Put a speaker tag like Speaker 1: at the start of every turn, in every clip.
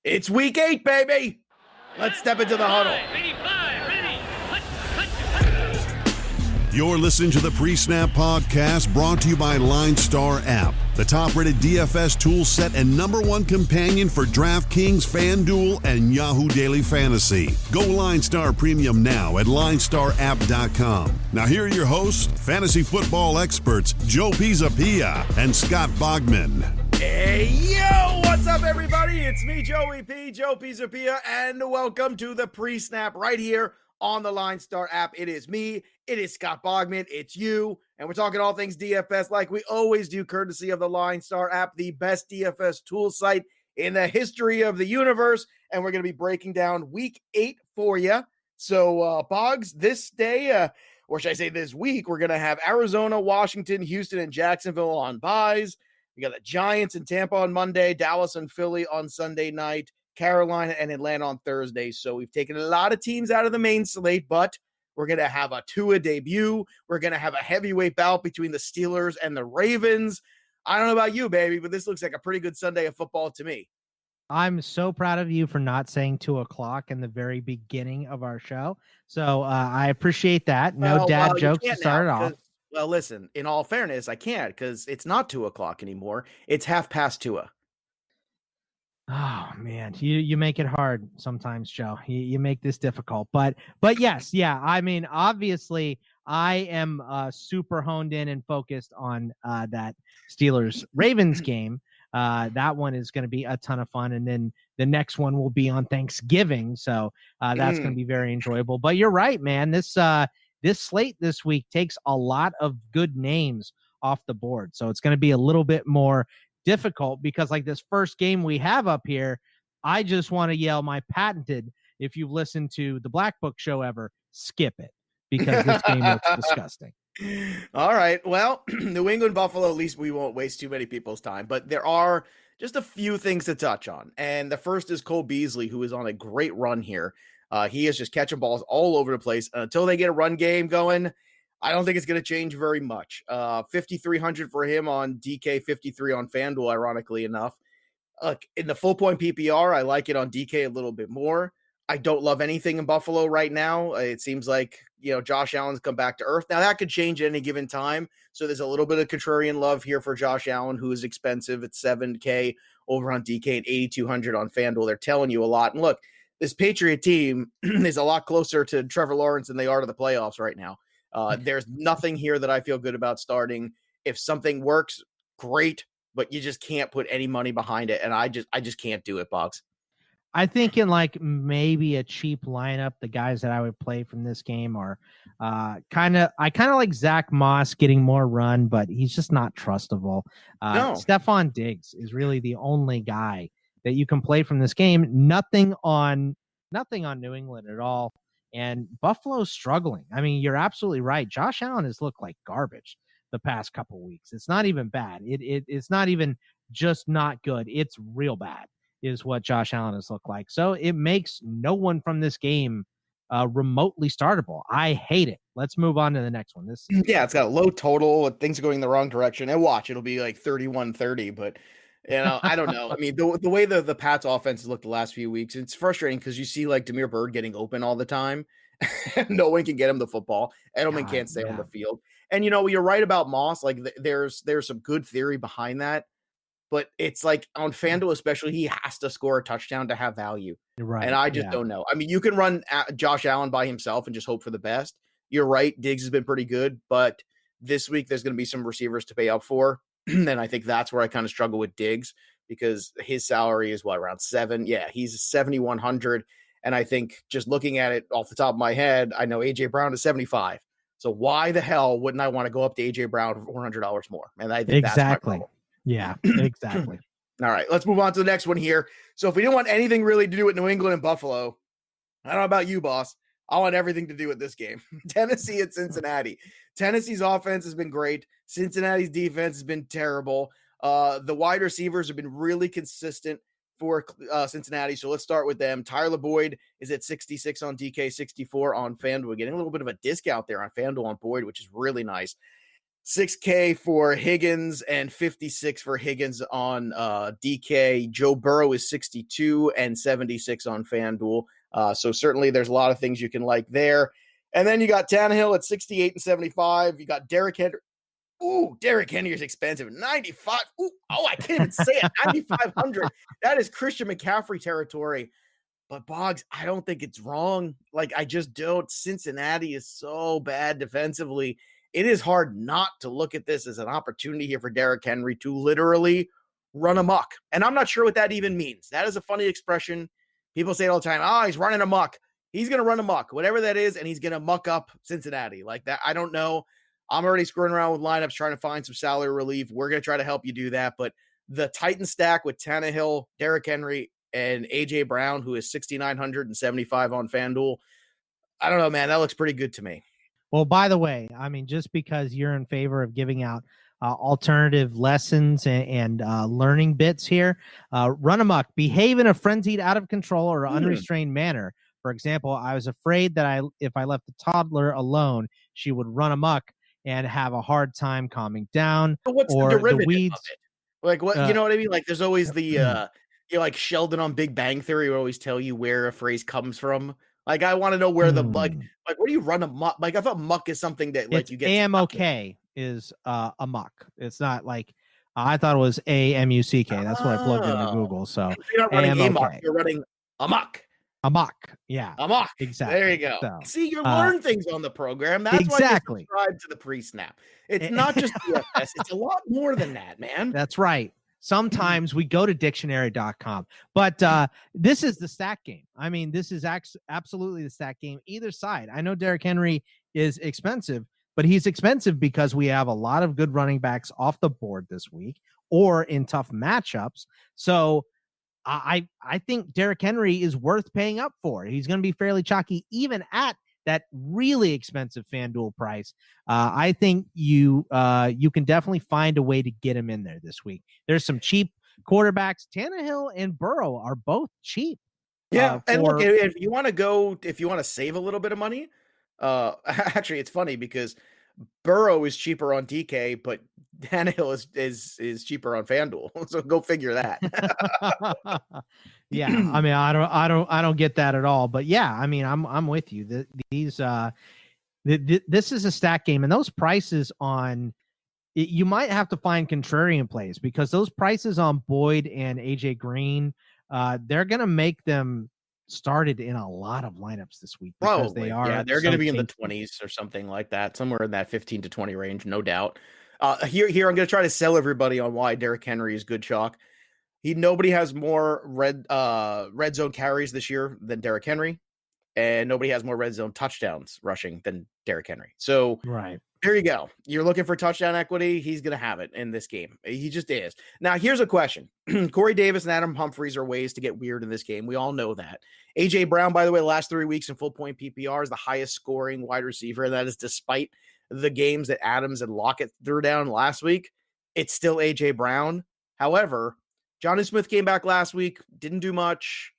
Speaker 1: It's week 8, baby. Let's step into the huddle.
Speaker 2: You're listening to the PreSnap podcast brought to you by LineStar App, the top-rated DFS tool set and #1 companion for DraftKings, FanDuel, and Yahoo Daily Fantasy. Go LineStar Premium now at LineStarApp.com. Now here are your hosts, fantasy football experts Joe Pisapia and Scott Bogman.
Speaker 1: Hey, yo, what's up, everybody? It's me, Joey P, Joe Pisapia, and welcome to the PreSnap right here on the LineStar app. It is me, it is Scott Bogman, it's you, and we're talking all things DFS like we always do, courtesy of the LineStar app, the best DFS tool site in the history of the universe, and we're going to be breaking down week 8 for you. So, Boggs, this day, or should I say this week, we're going to have Arizona, Washington, Houston, and Jacksonville on byes. We got the Giants and Tampa on Monday, Dallas and Philly on Sunday night, Carolina and Atlanta on Thursday. So we've taken a lot of teams out of the main slate, but we're going to have a Tua debut. We're going to have a heavyweight bout between the Steelers and the Ravens. I don't know about you, baby, but this looks like a pretty good Sunday of football to me.
Speaker 3: I'm so proud of you for not saying 2 o'clock in the very beginning of our show. So I appreciate that. No dad jokes to start it off.
Speaker 1: Well, listen, in all fairness, I can't because it's not 2 o'clock anymore. It's 2:30.
Speaker 3: Oh man, you make it hard sometimes, Joe. You make this difficult, but yes, yeah. I mean, obviously, I am super honed in and focused on that Steelers Ravens game. That one is going to be a ton of fun, and then the next one will be on Thanksgiving, so that's going to be very enjoyable. But you're right, man. This slate this week takes a lot of good names off the board, so it's going to be a little bit more difficult because like this first game we have up here, I just want to yell my patented, if you've listened to the Black Book show ever, skip it because this game looks disgusting.
Speaker 1: All right. Well, New England Buffalo, at least we won't waste too many people's time, but there are just a few things to touch on. And the first is Cole Beasley, who is on a great run here. He is just catching balls all over the place. Until they get a run game going, I don't think it's going to change very much. 5,300 for him on DK, 53 on FanDuel, ironically enough. Look, in the full point PPR, I like it on DK a little bit more. I don't love anything in Buffalo right now. It seems like, Josh Allen's come back to earth. Now, that could change at any given time. So there's a little bit of contrarian love here for Josh Allen, who is expensive at $7K over on DK and 8,200 on FanDuel. They're telling you a lot. And look, this Patriot team is a lot closer to Trevor Lawrence than they are to the playoffs right now. There's nothing here that I feel good about starting. If something works, great, but you just can't put any money behind it. And I just can't do it, Boggs.
Speaker 3: I think in like maybe a cheap lineup, the guys that I would play from this game are I kind of like Zach Moss getting more run, but he's just not trustable.
Speaker 1: No.
Speaker 3: Stephon Diggs is really the only guy that you can play from this game. Nothing on New England at all. And Buffalo's struggling. I mean, you're absolutely right. Josh Allen has looked like garbage the past couple weeks. It's not even bad. It's not even just not good. It's real bad is what Josh Allen has looked like. So it makes no one from this game remotely startable. I hate it. Let's move on to the next one.
Speaker 1: It's got a low total. Things are going the wrong direction. And watch, it'll be like 31-30, but I don't know. I mean, the way the Pats offense has looked the last few weeks, it's frustrating because you see like Damiere Byrd getting open all the time. No one can get him the football. Edelman can't stay on the field. And you're right about Moss. Like there's some good theory behind that, but it's like on FanDuel especially, he has to score a touchdown to have value.
Speaker 3: You're right.
Speaker 1: And I just don't know. I mean, you can run Josh Allen by himself and just hope for the best. You're right. Diggs has been pretty good, but this week there's going to be some receivers to pay up for. And I think that's where I kind of struggle with Diggs because his salary is around 7. Yeah, he's 7,100. And I think just looking at it off the top of my head, I know AJ Brown is 75. So why the hell wouldn't I want to go up to AJ Brown for $400 more? And I think
Speaker 3: exactly. Yeah, exactly.
Speaker 1: All right, let's move on to the next one here. So if we didn't want anything really to do with New England and Buffalo, I don't know about you, boss. I want everything to do with this game. Tennessee at Cincinnati. Tennessee's offense has been great. Cincinnati's defense has been terrible. The wide receivers have been really consistent for Cincinnati. So let's start with them. Tyler Boyd is at 66 on DK, 64 on FanDuel. Getting a little bit of a discount there on FanDuel on Boyd, which is really nice. 6K for Higgins and 56 for Higgins on DK. Joe Burrow is 62 and 76 on FanDuel. So certainly there's a lot of things you can like there. And then you got Tannehill at 68 and 75. You got Derrick Henry. Ooh, Derrick Henry is expensive. 95. Ooh, I can't even say it. 9,500. That is Christian McCaffrey territory. But Boggs, I don't think it's wrong. Like, I just don't. Cincinnati is so bad defensively. It is hard not to look at this as an opportunity here for Derrick Henry to literally run amok. And I'm not sure what that even means. That is a funny expression. People say it all the time. Oh, he's running amok. He's going to run amok, whatever that is, and he's going to muck up Cincinnati. Like that, I don't know. I'm already screwing around with lineups, trying to find some salary relief. We're going to try to help you do that. But the Titan stack with Tannehill, Derrick Henry, and A.J. Brown, who is 6,975 on FanDuel, I don't know, man. That looks pretty good to me.
Speaker 3: Well, by the way, I mean, just because you're in favor of giving out alternative lessons and learning bits here, run amok, behave in a frenzied, out of control, or unrestrained manner. For example, I was afraid that if I left the toddler alone, she would run amok and have a hard time calming down.
Speaker 1: But what's
Speaker 3: or
Speaker 1: the derivative
Speaker 3: the weeds,
Speaker 1: of it? Like, what, you know what I mean? Like, there's always the, like Sheldon on Big Bang Theory would always tell you where a phrase comes from. Like, I want to know where the, like, what do you run amok? Like, I thought muck is something that, like, you get.
Speaker 3: AMOK is amok. It's not like, I thought it was AMUCK. That's what I plugged into Google. So
Speaker 1: you're not running amok, you're running amok.
Speaker 3: Amok. Yeah.
Speaker 1: Amok.
Speaker 3: Exactly.
Speaker 1: There you go.
Speaker 3: So,
Speaker 1: see, you learn things on the program. That's
Speaker 3: exactly.
Speaker 1: why you subscribe to the PreSnap. It's not just DFS. It's a lot more than that, man.
Speaker 3: That's right. Sometimes we go to dictionary.com, but this is the stack game. I mean, this is absolutely the stack game. Either side. I know Derrick Henry is expensive, but he's expensive because we have a lot of good running backs off the board this week or in tough matchups. So I think Derrick Henry is worth paying up for. He's going to be fairly chalky, even at that really expensive FanDuel price. I think you can definitely find a way to get him in there this week. There's some cheap quarterbacks. Tannehill and Burrow are both cheap.
Speaker 1: Yeah, and look, if you want to save a little bit of money, actually, it's funny because Burrow is cheaper on DK, but Tannehill is cheaper on FanDuel. So go figure that.
Speaker 3: Yeah, I mean, I don't get that at all. But yeah, I mean, I'm with you. This is a stack game, and those prices on you might have to find contrarian plays because those prices on Boyd and AJ Green, they're gonna make them started in a lot of lineups this week because
Speaker 1: Probably.
Speaker 3: they are.
Speaker 1: Yeah, they're going to be in the 20s or something like that, somewhere in that 15 to 20 range, no doubt. Here, I'm going to try to sell everybody on why Derrick Henry is good chalk. Nobody has more red zone carries this year than Derrick Henry, and nobody has more red zone touchdowns rushing than Derrick Henry. So
Speaker 3: right.
Speaker 1: There you go. You're looking for touchdown equity. He's going to have it in this game. He just is. Now, here's a question. Corey Davis and Adam Humphries are ways to get weird in this game. We all know that. A.J. Brown, by the way, the last 3 weeks in full point PPR is the highest scoring wide receiver. And that is despite the games that Adams and Lockett threw down last week. It's still A.J. Brown. However, Jonnu Smith came back last week, didn't do much.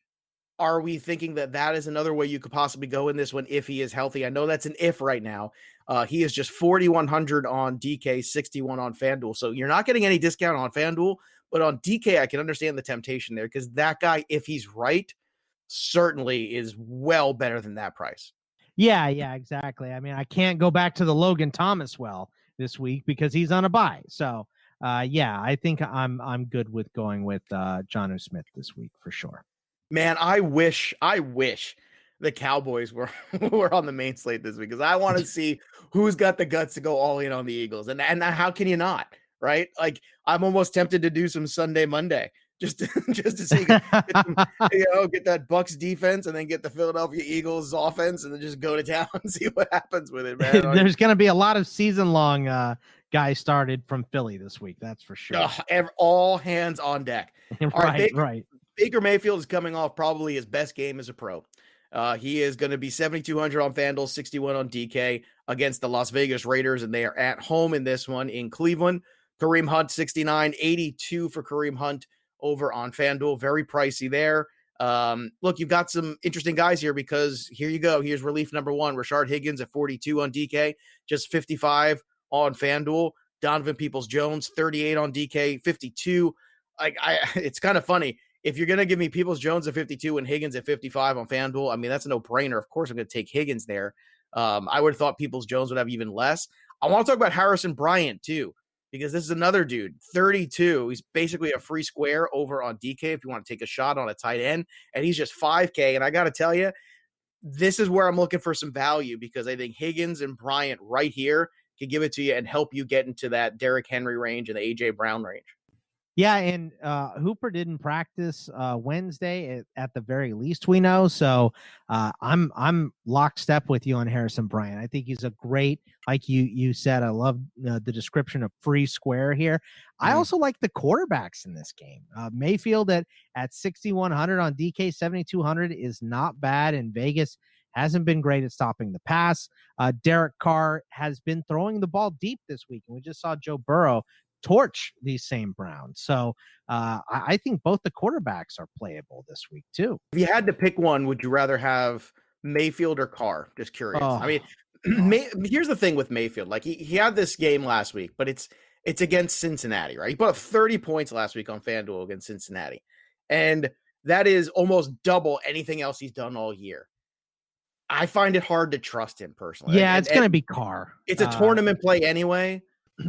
Speaker 1: Are we thinking that is another way you could possibly go in this one if he is healthy? I know that's an if right now. He is just 4,100 on DK, 61 on FanDuel. So you're not getting any discount on FanDuel, but on DK, I can understand the temptation there because that guy, if he's right, certainly is well better than that price.
Speaker 3: Yeah, exactly. I mean, I can't go back to the Logan Thomas this week because he's on a bye. So yeah, I think I'm good with going with Jonnu Smith this week for sure.
Speaker 1: Man, I wish the Cowboys were on the main slate this week because I want to see who's got the guts to go all in on the Eagles. And how can you not, right? Like, I'm almost tempted to do some Sunday Monday just to see get that Bucks defense and then get the Philadelphia Eagles offense and then just go to town and see what happens with it, man.
Speaker 3: There's going to be a lot of season-long guys started from Philly this week, that's for sure.
Speaker 1: All hands on deck.
Speaker 3: Right.
Speaker 1: Baker Mayfield is coming off probably his best game as a pro. He is going to be 7,200 on FanDuel, 61 on DK against the Las Vegas Raiders, and they are at home in this one in Cleveland. Kareem Hunt, 69, 82 for Kareem Hunt over on FanDuel. Very pricey there. Look, you've got some interesting guys here because here you go. Here's relief number one, Rashard Higgins at 42 on DK, just 55 on FanDuel. Donovan Peoples-Jones, 38 on DK, 52. It's kind of funny. If you're going to give me Peoples-Jones at 52 and Higgins at 55 on FanDuel, I mean, that's a no-brainer. Of course, I'm going to take Higgins there. I would have thought Peoples-Jones would have even less. I want to talk about Harrison Bryant, too, because this is another dude, 32. He's basically a free square over on DK if you want to take a shot on a tight end, and he's just 5K. And I got to tell you, this is where I'm looking for some value because I think Higgins and Bryant right here can give it to you and help you get into that Derrick Henry range and the A.J. Brown range.
Speaker 3: Yeah, and Hooper didn't practice Wednesday at the very least, we know. So I'm lockstep with you on Harrison Bryant. I think he's a great, like you said. I love the description of free square here. I also like the quarterbacks in this game. Mayfield at 6,100 on DK, 7,200 is not bad. And Vegas hasn't been great at stopping the pass. Derek Carr has been throwing the ball deep this week, and we just saw Joe Burrow torch these same Browns. So I think both the quarterbacks are playable this week too.
Speaker 1: If you had to pick one, would you rather have Mayfield or Carr? Just curious. I mean, here's the thing with Mayfield. Like he had this game last week, but it's against Cincinnati, right? He put up 30 points last week on FanDuel against Cincinnati. And that is almost double anything else he's done all year. I find it hard to trust him personally.
Speaker 3: Yeah, it's going to be Carr.
Speaker 1: It's a tournament play anyway,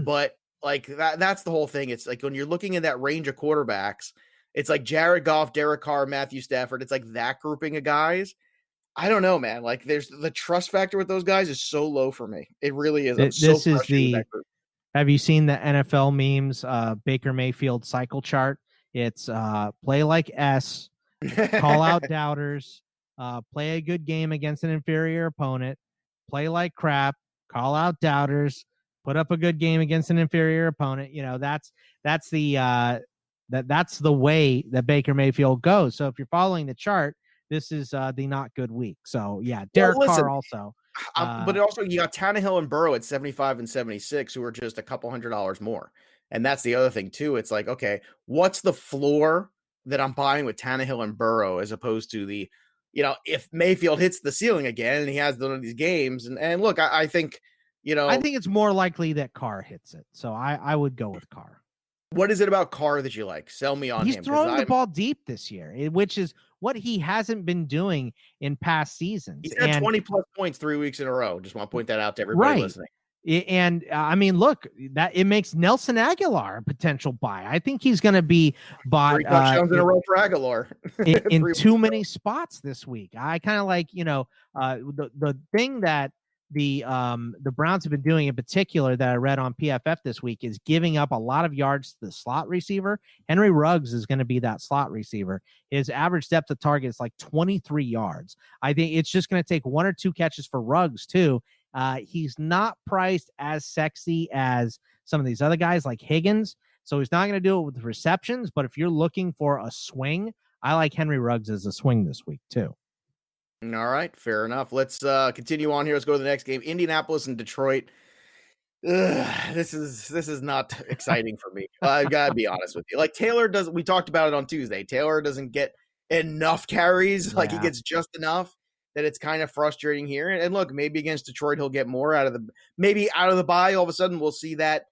Speaker 1: but like that's the whole thing. It's like when you're looking at that range of quarterbacks, it's like Jared Goff, Derek Carr, Matthew Stafford. It's like that grouping of guys. I don't know, man. Like there's the trust factor with those guys is so low for me. It really is.
Speaker 3: Have you seen the NFL memes? Baker Mayfield cycle chart. It's play like S, call out doubters, play a good game against an inferior opponent, play like crap, call out doubters, put up a good game against an inferior opponent. You know, that's the way that Baker Mayfield goes. So if you're following the chart, this is the not good week. So yeah, Derek Carr also.
Speaker 1: But also you got Tannehill and Burrow at 75 and 76, who are just a couple $100 more. And that's the other thing too. It's like, okay, what's the floor that I'm buying with Tannehill and Burrow as opposed to the, you know, if Mayfield hits the ceiling again and he has one of these games. And look, I think, you know,
Speaker 3: I think it's more likely that Carr hits it. So I would go with Carr.
Speaker 1: What is it about Carr that you like? Sell me on him.
Speaker 3: He's throwing the ball deep this year, which is what he hasn't been doing in past seasons.
Speaker 1: He's had 20 plus points 3 weeks in a row. Just want to point that out to everybody listening.
Speaker 3: And I mean, look, that it makes Nelson Aguilar a potential buy. I think he's going to be bought
Speaker 1: 3 touchdowns in a row for Aguilar
Speaker 3: in too many spots this week. I kind of like, you know, the thing that the Browns have been doing in particular that I read on PFF this week is giving up a lot of yards to the slot receiver. Henry Ruggs is going to be that slot receiver. His average depth of target is like 23 yards. I think it's just going to take 1 or 2 catches for Ruggs too. He's not priced as sexy as some of these other guys like Higgins. So he's not going to do it with receptions, but if you're looking for a swing, I like Henry Ruggs as a swing this week too.
Speaker 1: All right, fair enough. Let's continue on here. Let's go to the next game. Indianapolis and Detroit. This is not exciting for me. I've got to be honest with you. Like we talked about it on Tuesday. Taylor doesn't get enough carries. Like he gets just enough that it's kind of frustrating here. And look, maybe against Detroit, he'll get more out of the bye. All of a sudden we'll see that,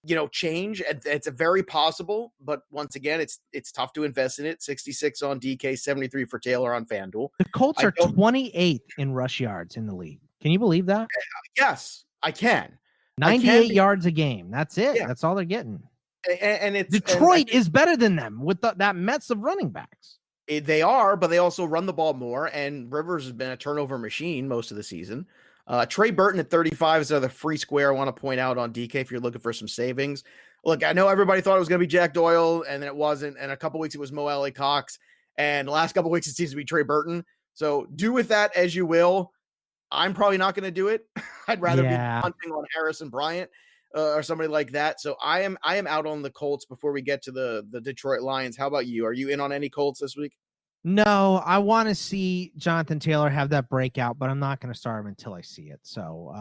Speaker 1: you know, change. It's a very possible, but once again, it's tough to invest in it. 66 on DK, 73 for Taylor on FanDuel.
Speaker 3: The Colts are 28th in rush yards in the league. Can you believe that?
Speaker 1: Yes, I can.
Speaker 3: 98 yards a game. That's it.
Speaker 1: Yeah.
Speaker 3: That's all they're getting.
Speaker 1: And it's
Speaker 3: Detroit is better than them with that Mets of running backs.
Speaker 1: They are, but they also run the ball more. And Rivers has been a turnover machine most of the season. Trey Burton at 35 is another free square I want to point out on DK if you're looking for some savings. Look, I know everybody thought it was going to be Jack Doyle, and then it wasn't. And a couple weeks it was Mo Alley Cox. And the last couple weeks it seems to be Trey Burton. So do with that as you will. I'm probably not going to do it. I'd rather be hunting on Harrison Bryant or somebody like that. So I am out on the Colts before we get to the Detroit Lions. How about you? Are you in on any Colts this week?
Speaker 3: No, I want to see Jonathan Taylor have that breakout, but I'm not going to start him until I see it. So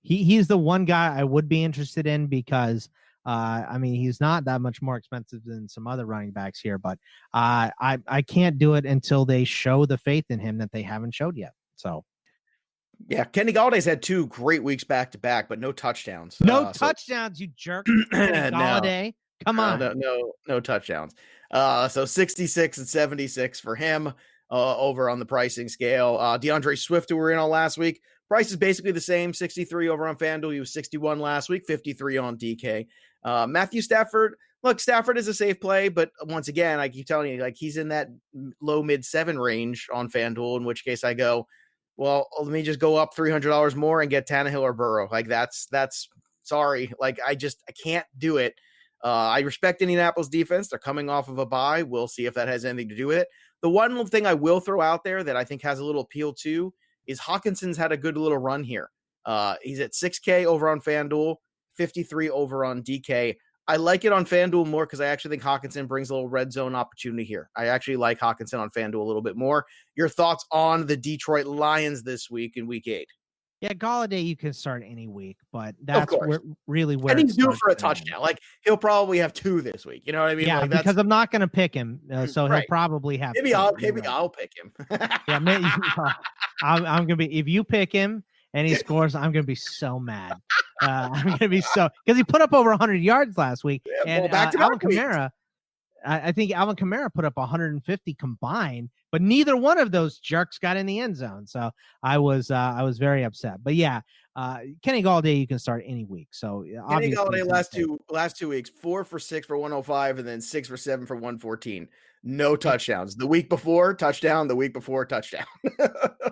Speaker 3: he's the one guy I would be interested in because I mean, he's not that much more expensive than some other running backs here, but I can't do it until they show the faith in him that they haven't showed yet. So
Speaker 1: Yeah, Kenny Galladay's had 2 great weeks back to back, but no touchdowns.
Speaker 3: No touchdowns, you jerk. Kenny Galladay. Come on.
Speaker 1: No touchdowns. So 66 and 76 for him over on the pricing scale. DeAndre Swift, who we were in on last week, price is basically the same, 63 over on FanDuel. He was 61 last week, 53 on DK. Matthew Stafford, look, Stafford is a safe play, but once again, I keep telling you, like, he's in that low mid 7 range on FanDuel, in which case I go, well, let me just go up $300 more and get Tannehill or Burrow. Like, that's sorry. Like, I can't do it. I respect Indianapolis defense. They're coming off of a bye. We'll see if that has anything to do with it. The one thing I will throw out there that I think has a little appeal too is Hawkinson's had a good little run here. He's at 6K over on FanDuel, 53 over on DK. I like it on FanDuel more because I actually think Hawkinson brings a little red zone opportunity here. I actually like Hawkinson on FanDuel a little bit more. Your thoughts on the Detroit Lions this week in week 8?
Speaker 3: Yeah, Galladay you can start any week, but that's really where
Speaker 1: and he's due for a touchdown. Like, he'll probably have 2 this week. You know what I mean?
Speaker 3: Yeah,
Speaker 1: like,
Speaker 3: because I'm not going to pick him, so he'll probably have.
Speaker 1: Maybe I'll pick him.
Speaker 3: Yeah, maybe, I'm going to be. If you pick him and he scores, I'm going to be so mad. I'm going to be so, because he put up over 100 yards last week, and Alvin Kamara. I think Alvin Kamara put up 150 combined, but neither one of those jerks got in the end zone. So I was very upset. But yeah, Kenny Galladay you can start any week. So
Speaker 1: Kenny Galladay last two weeks, 4 for 6 for 105, and then 6 for 7 for 114. No touchdowns. The week before, touchdown. The week before, touchdown.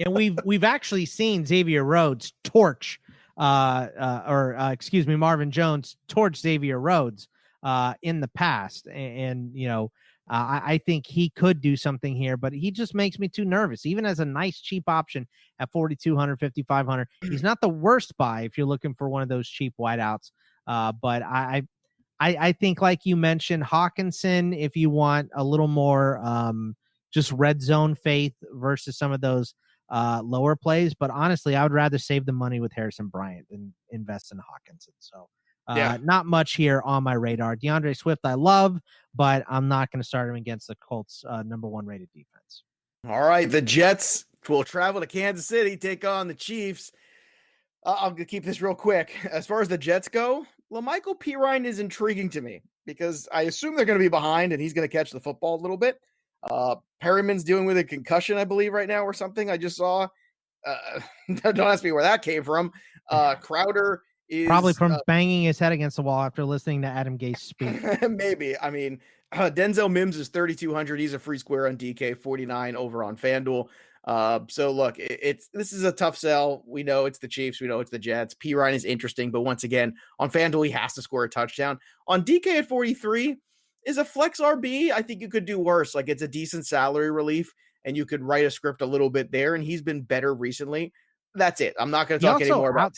Speaker 3: And we've actually seen Xavier Rhodes torch, Marvin Jones torch Xavier Rhodes in the past. And you know, I think he could do something here, but he just makes me too nervous. Even as a nice cheap option at 4,200, 5,500, he's not the worst buy if you're looking for one of those cheap wideouts. But I think, like you mentioned, Hawkinson, if you want a little more just red zone faith versus some of those lower plays. But honestly, I would rather save the money with Harrison Bryant than invest in Hawkinson. So not much here on my radar. DeAndre Swift, I love, but I'm not going to start him against the Colts' number 1 rated defense.
Speaker 1: All right. The Jets will travel to Kansas City, take on the Chiefs. I'll keep this real quick. As far as the Jets go, LaMichael Pirine is intriguing to me because I assume they're going to be behind and he's going to catch the football a little bit. Perryman's dealing with a concussion, I believe, right now or something. I just saw. Don't ask me where that came from. Crowder is
Speaker 3: probably from banging his head against the wall after listening to Adam Gase speak.
Speaker 1: Maybe. I mean, Denzel Mims is 3,200. He's a free square on DK, 49 over on FanDuel. So look, this is a tough sell. We know it's the Chiefs. We know it's the Jets. Pirine is interesting, but once again, on FanDuel, he has to score a touchdown. On DK at 43 is a flex RB. I think you could do worse. Like, it's a decent salary relief, and you could write a script a little bit there, and he's been better recently. That's it. I'm not going to talk anymore about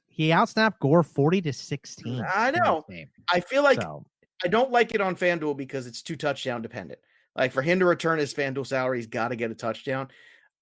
Speaker 3: He outsnapped Gore 40-16.
Speaker 1: I know. I feel like I don't like it on FanDuel because it's too touchdown dependent. Like, for him to return his FanDuel salary, he's got to get a touchdown.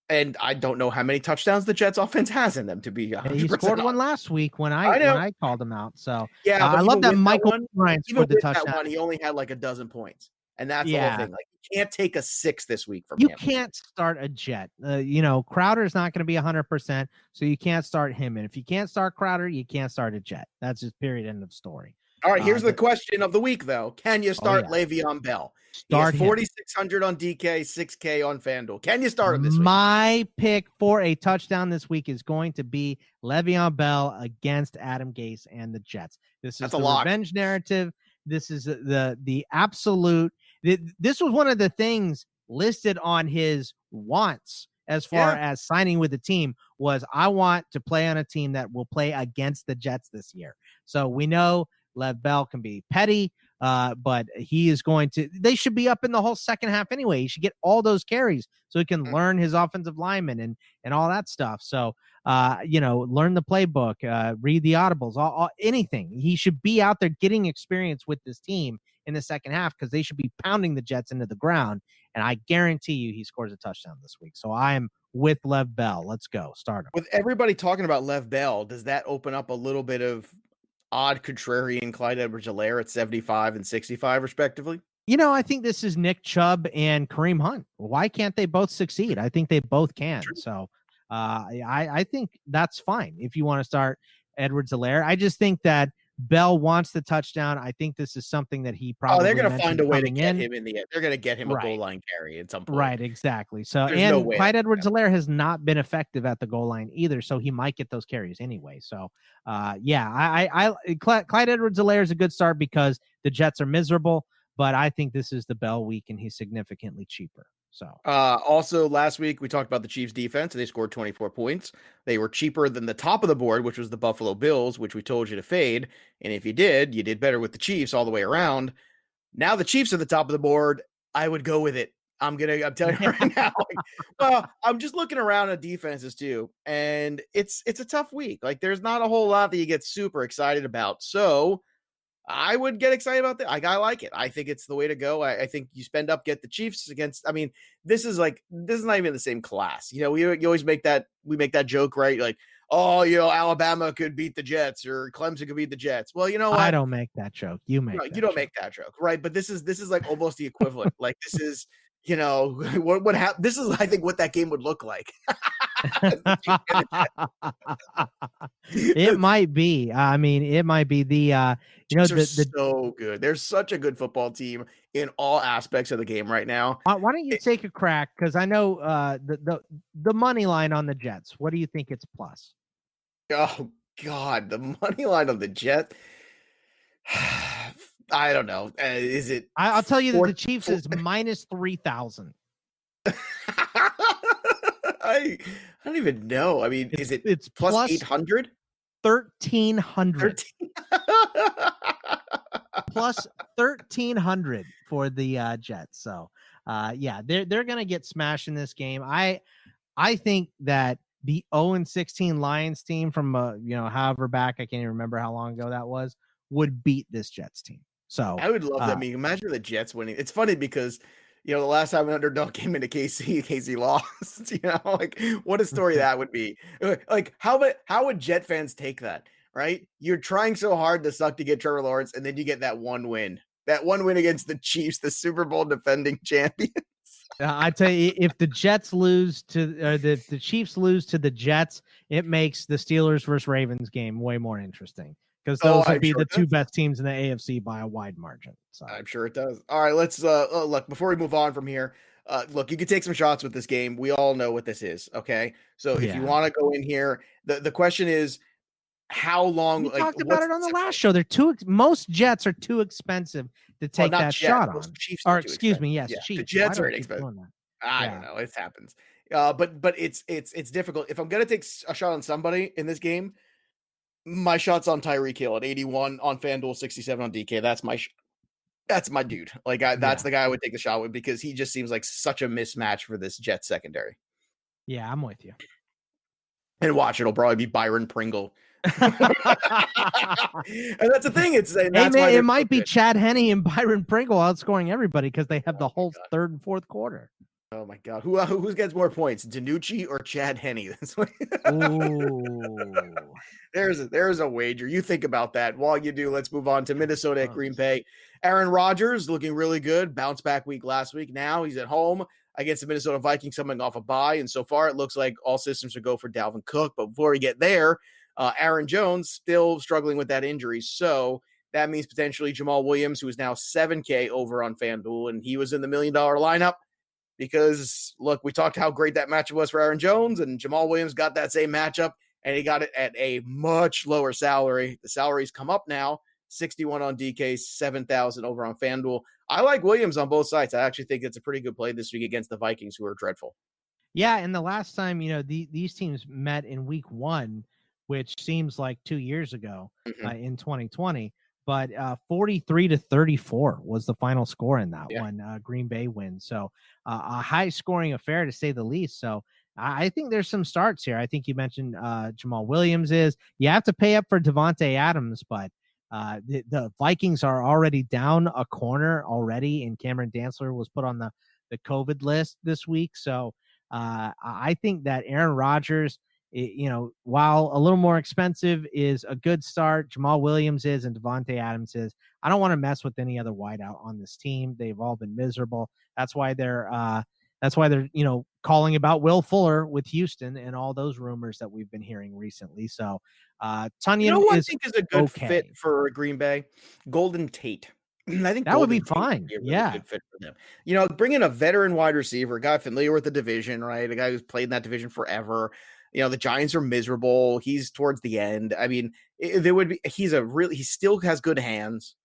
Speaker 1: And I don't know how many touchdowns the Jets offense has in them, to be honest.
Speaker 3: He scored one last week when I called him out. So
Speaker 1: yeah,
Speaker 3: I love that Michael Bryant scored the touchdown.
Speaker 1: That one, he only had like a dozen points. And that's the whole thing. Like, you can't take a 6 this week from him.
Speaker 3: You can't start a Jet. Crowder's not going to be 100%, so you can't start him. And if you can't start Crowder, you can't start a Jet. That's just period, end of story.
Speaker 1: All right, here's the question of the week, though. Can you start Le'Veon Bell?
Speaker 3: Start
Speaker 1: 4,600 on DK, 6K on FanDuel. Can you start him this week?
Speaker 3: My pick for a touchdown this week is going to be Le'Veon Bell against Adam Gase and the Jets. This is the revenge narrative. This is the absolute. This was one of the things listed on his wants as far as signing with the team was, I want to play on a team that will play against the Jets this year. So we know Lev Bell can be petty, but he is going to, they should be up in the whole second half anyway. He should get all those carries so he can learn his offensive linemen and all that stuff. So, learn the playbook, read the audibles, anything. He should be out there getting experience with this team in the second half because they should be pounding the Jets into the ground. And I guarantee you he scores a touchdown this week. So I am with Lev Bell. Let's go. Start him.
Speaker 1: With everybody talking about Lev Bell, does that open up a little bit of odd contrarian Clyde Edwards-Helaire at 75 and 65 respectively?
Speaker 3: I think this is Nick Chubb and Kareem Hunt. Why can't they both succeed? I think they both can. True. So I think that's fine if you want to start Edwards-Helaire. I just think that Bell wants the touchdown. I think this is something that he probably
Speaker 1: they're going to find a way to
Speaker 3: coming
Speaker 1: get
Speaker 3: in.
Speaker 1: him in the end. They're going to get him a goal
Speaker 3: Right.
Speaker 1: line carry at some point.
Speaker 3: Right, exactly. So,
Speaker 1: There's no
Speaker 3: and
Speaker 1: way
Speaker 3: Clyde Edwards-Helaire has not been effective at the goal line either, so he might get those carries anyway. So, Clyde Edwards-Helaire is a good start because the Jets are miserable, but I think this is the Bell week and he's significantly cheaper. So,
Speaker 1: also last week we talked about the Chiefs defense and they scored 24 points. They were cheaper than the top of the board, which was the Buffalo Bills, which we told you to fade. And if you did better with the Chiefs all the way around. Now the Chiefs are the top of the board. I would go with it. I'm telling you right now. I'm just looking around at defenses too, and it's a tough week. Like there's not a whole lot that you get super excited about. So I would get excited about that. I like it. I think it's the way to go. I think you spend up, get the Chiefs against. I mean, this is not even the same class. You always make that joke, right? Like, oh, Alabama could beat the Jets or Clemson could beat the Jets. Well, you know what?
Speaker 3: I don't make that joke. You make
Speaker 1: you don't make that joke, right? But this is like almost the equivalent. Like this is, what happened. This is, I think, what that game would look like.
Speaker 3: It might be. I mean, it might be the
Speaker 1: so good. They're such a good football team in all aspects of the game right now.
Speaker 3: Why don't you take a crack? Because I know the money line on the Jets. What do you think it's plus?
Speaker 1: Oh God, the money line on the Jets. I don't know. Is it?
Speaker 3: I'll tell you that the Chiefs is minus 3,000.
Speaker 1: I don't even know. I mean, it's plus 800?
Speaker 3: 1,300. Plus 1,300 for the Jets. So, they're going to get smashed in this game. I think that the 0-16 Lions team from, however back, I can't even remember how long ago that was, would beat this Jets team. So
Speaker 1: I would love that. I mean, imagine the Jets winning. It's funny because, the last time an underdog came into KC lost, like what a story that would be. Like how would Jet fans take that, right? You're trying so hard to suck to get Trevor Lawrence, and then you get that one win against the Chiefs, the Super Bowl defending champions.
Speaker 3: I tell you, if the Jets lose to, or the Chiefs lose to the Jets, it makes the Steelers versus Ravens game way more interesting. Because those would be the two best teams in the AFC by a wide margin. So
Speaker 1: I'm sure it does. All right, let's look before we move on from here. Look, you can take some shots with this game. We all know what this is. Okay, so if you want to go in here, the question is how long.
Speaker 3: We talked about it on the last show. Most Jets are too expensive to take that shot on. Or excuse me, yes, Chiefs.
Speaker 1: The Jets are expensive. I don't know. It happens. But it's difficult. If I'm gonna take a shot on somebody in this game, my shot's on Tyreek Hill at 81 on FanDuel, 67 on DK. That's my dude. Like that's the guy I would take the shot with because he just seems like such a mismatch for this Jets secondary.
Speaker 3: Yeah, I'm with you.
Speaker 1: And watch, it'll probably be Byron Pringle. And that's the thing. It
Speaker 3: might be Chad Henne and Byron Pringle outscoring everybody because they have the whole third and fourth quarter.
Speaker 1: Oh my God. Who gets more points, DiNucci or Chad Henne?
Speaker 3: Ooh.
Speaker 1: There's a wager. You think about that. While you do, let's move on to Minnesota at Green Bay. Aaron Rodgers looking really good. Bounce back week last week. Now he's at home against the Minnesota Vikings coming off a bye. And so far it looks like all systems are go for Dalvin Cook. But before we get there, Aaron Jones still struggling with that injury. So that means potentially Jamal Williams, who is now 7K over on FanDuel. And he was in the $1 million lineup. Because, look, we talked how great that matchup was for Aaron Jones, and Jamal Williams got that same matchup, and he got it at a much lower salary. The salary's come up now, 61 on DK, 7,000 over on FanDuel. I like Williams on both sides. I actually think it's a pretty good play this week against the Vikings, who are dreadful.
Speaker 3: Yeah, and the last time, these teams met in week 1, which seems like 2 years ago in 2020, but 43-34 was the final score in that one, Green Bay win. So a high scoring affair to say the least. So I think there's some starts here. I think you mentioned Jamal Williams you have to pay up for Devontae Adams, but the Vikings are already down a corner already, and Cameron Dantzler was put on the COVID list this week. So I think that Aaron Rodgers, while a little more expensive, is a good start. Jamal Williams is, and Devontae Adams is. I don't want to mess with any other wideout on this team. They've all been miserable. That's why they're That's why they're, calling about Will Fuller with Houston and all those rumors that we've been hearing recently. So Tunyon
Speaker 1: who I
Speaker 3: is
Speaker 1: think is a good
Speaker 3: okay.
Speaker 1: fit for Green Bay? Golden Tate. I think
Speaker 3: that would be
Speaker 1: Tate
Speaker 3: fine.
Speaker 1: Be a really good fit for them. Bring in a veteran wide receiver, a guy familiar with the division, right? A guy who's played in that division forever. The Giants are miserable. He's towards the end. I mean, he still has good hands.